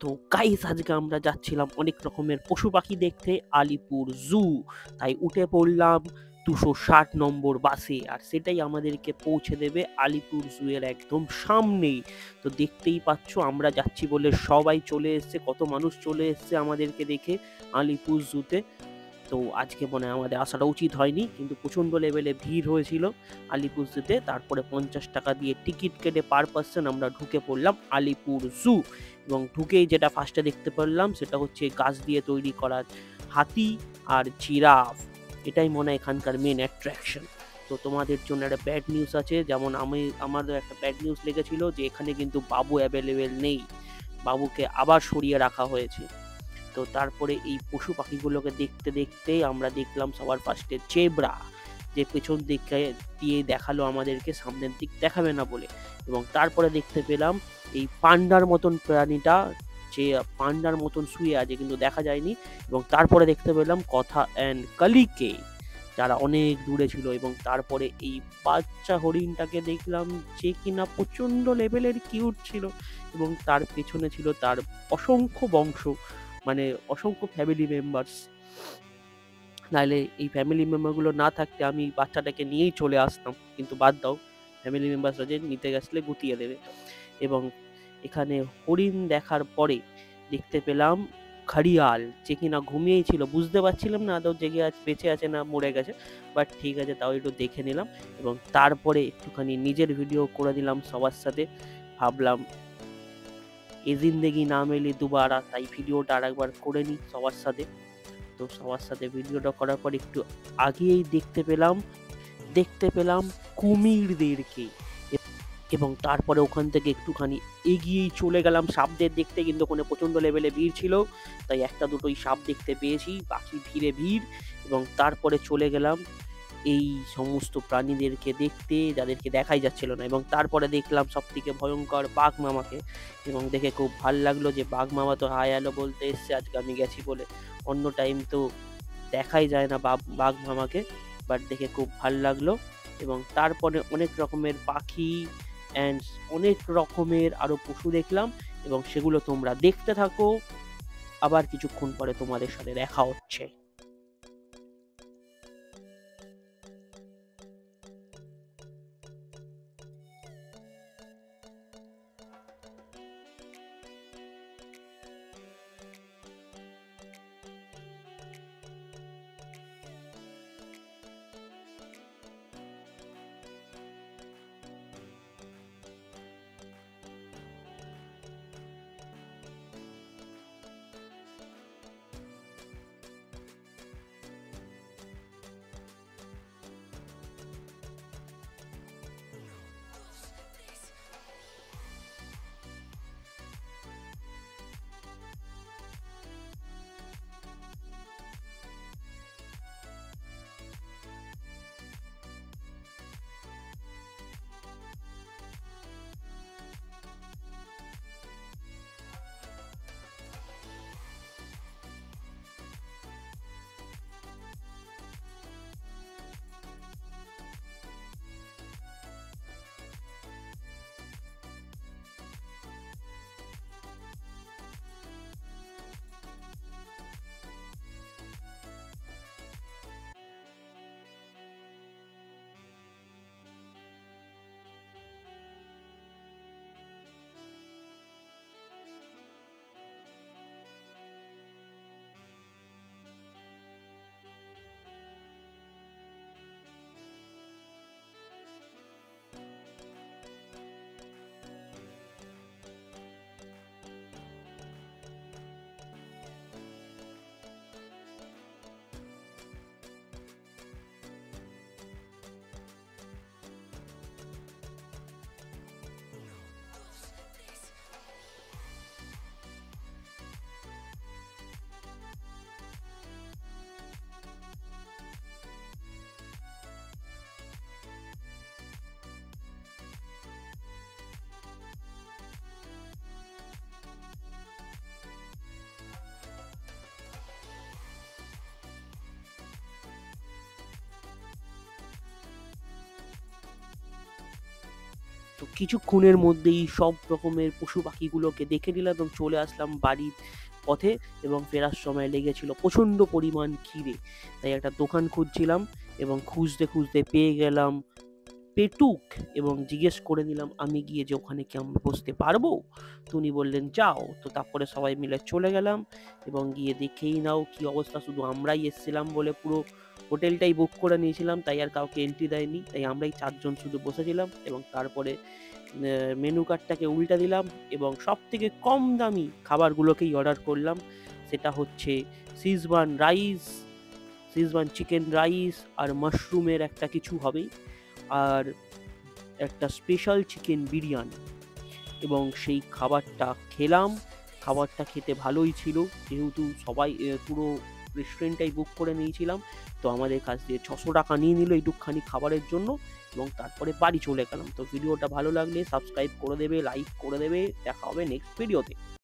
তো গাইস আজকে আমরা যাচ্ছিলাম অনেক রকমের পশু পাখি দেখতে আলিপুর জু। তাই উঠে পড়লাম 260 নম্বর বাসে, আর সেটাই আমাদেরকে পৌঁছে দেবে আলিপুর জু এর একদম সামনেই। তো দেখতেই পাচ্ছ আমরা যাচ্ছি বলে সবাই চলে এসছে, কত মানুষ চলে এসছে আমাদেরকে দেখে আলিপুর জুতে। তো আজকে মনে হয় আমাদের আসাটা উচিত হয়নি, কিন্তু প্রচন্ড লেভেলে ভিড় হয়েছিল আলিপুর জুতে। তারপরে 50 টাকা দিয়ে টিকিট কেটে পার পার্সন আমরা ঢুকে পড়লাম আলিপুর জু। এবং ঢুকেই যেটা ফার্স্টে দেখতে পেলাম সেটা হচ্ছে গাছ দিয়ে তৈরি করা হাতি আর জিরাফ। এটাই মনে হয় এখানকার মেন অ্যাট্রাকশন। তো তোমাদের জন্য একটা ব্যাড নিউজ আছে, যেমন আমাদের একটা ব্যাড নিউজ লেগেছিল যে এখানে কিন্তু বাবু অ্যাভেলেবেল নেই, বাবুকে আবার সরিয়ে রাখা হয়েছে। তো তারপরে এই পশু পাখিগুলোকে দেখতে দেখতেই আমরা দেখলাম সবার ফার্স্টে জেব্রা, যে পেছন দিকে দিয়ে দেখালো আমাদেরকে, সামনের দিক দেখাবে না বলে। এবং তারপরে দেখতে পেলাম এই পান্ডার মতন প্রাণীটা, যে পান্ডার মতন শুয়ে আছে কিন্তু দেখা যায়নি। এবং তারপরে দেখতে পেলাম কথা অ্যান্ড কালিকে, যারা অনেক দূরে ছিল। এবং তারপরে এই বাচ্চা হরিণটাকে দেখলাম, যে কিনা প্রচন্ড লেভেলের কিউট ছিল। এবং তার পেছনে ছিল তার অসংখ্য বংশ, মানে অসংখ্য ফ্যামিলি মেম্বার্স। নাহলে এই ফ্যামিলি মেম্বারগুলো না থাকতে আমি বাচ্চাটাকে নিয়েই চলে আসতাম, কিন্তু বাদ দাও, ফ্যামিলি মেম্বার্সরা যে নিতে গেছলে গুতিয়ে দেবে। এবং এখানে হরিণ দেখার পরে দেখতে পেলাম ঘড়িয়াল, যে কিনা ঘুমিয়েই ছিল, বুঝতে পারছিলাম না আদৌ জেগে আছে, বেঁচে আছে না মরে গেছে। বাট ঠিক আছে, তাও একটু দেখে নিলাম। এবং তারপরে একটুখানি নিজের ভিডিও করে দিলাম সবার সাথে। ভাবলাম এ জিন্দেগি না মেলে দুবারা, তাই ভিডিওটা আর একবার করে নিই সবার সাথে। তো সবার সাথে ভিডিওটা করার পর একটু আগেই দেখতে পেলাম কুমিরদেরকে। এবং তারপরে ওখান থেকে একটুখানি এগিয়েই চলে গেলাম সাপদের দেখতে, কিন্তু ওখানে প্রচন্ড লেভেলে ভিড় ছিল, তাই একটা দুটোই সাপ দেখতে পেয়েছি, বাকি ভিড়। এবং তারপরে চলে গেলাম এই সমস্ত প্রাণীদেরকে দেখতে, যাদেরকে দেখাই যাচ্ছিল না। এবং তারপরে দেখলাম সব থেকে ভয়ঙ্কর বাঘ মামাকে, এবং দেখে খুব ভাল লাগলো যে বাঘ মামা তো হাই হ্যালো বলতে এসছে আজকে আমি গেছি বলে। অন্য টাইম তো দেখাই যায় না বাঘ মামাকে, বাট দেখে খুব ভাল লাগলো। এবং তারপরে অনেক রকমের পাখি অ্যান্ড অনেক রকমের আরো পশু দেখলাম, এবং সেগুলো তোমরা দেখতে থাকো। আবার কিছুক্ষণ পরে তোমাদের সাথে দেখা হচ্ছে। তো কিছুক্ষণের মধ্যেই সব রকমের পশু পাখিগুলোকে দেখে নিলাম এবং চলে আসলাম বাড়ির পথে এবং ফেরার সময় লেগেছিল প্রচণ্ড পরিমাণ খিদে। তাই একটা দোকান খুঁজছিলাম এবং খুঁজতে, খুঁজতে পেয়ে গেলাম পেটুক এবং জিজ্ঞেস করে নিলাম আমি গিয়ে যে ওখানে কি আমি বসতে পারবো? তো উনি বললেন, "যাও।" তো তারপরে সবাই মিলে চলে গেলাম এবং গিয়ে দেখেই নাও কি অবস্থা। শুধু আমরাই এসছিলাম বলে পুরো হোটেলটাই বুক করে নিয়েছিলাম। তাই আর কাউকে এন্ট্রি দেয়নি। তাই আমরাই ৪ জন শুধু বসেছিলাম এবং তারপরে মেনু কার্ডটাকে উল্টে দিলাম এবং সবথেকে কম দামি খাবারগুলোকেই অর্ডার করলাম। সেটা হচ্ছে schezwan rice, schezwan chicken rice আর মাশরুমের একটা কিছু হবেই। আর একটা স্পেশাল চিকেন বিরিয়ানি এবং সেই খাবারটা খেলাম। খাবারটা খেতে ভালোই ছিল। যেহেতু সবাই পুরো রেস্টুরেন্টটাই বুক করে নিয়েছিলাম। তো আমাদের কাছ দিয়ে ৳৬০০ নিয়ে নিল এইটুকখানি খাবারের জন্য এবং তারপরে বাড়ি চলে গেলাম। তো ভিডিওটা ভালো লাগলে সাবস্ক্রাইব করে দেবে, লাইক করে দেবে। দেখা হবে নেক্সট ভিডিওতে।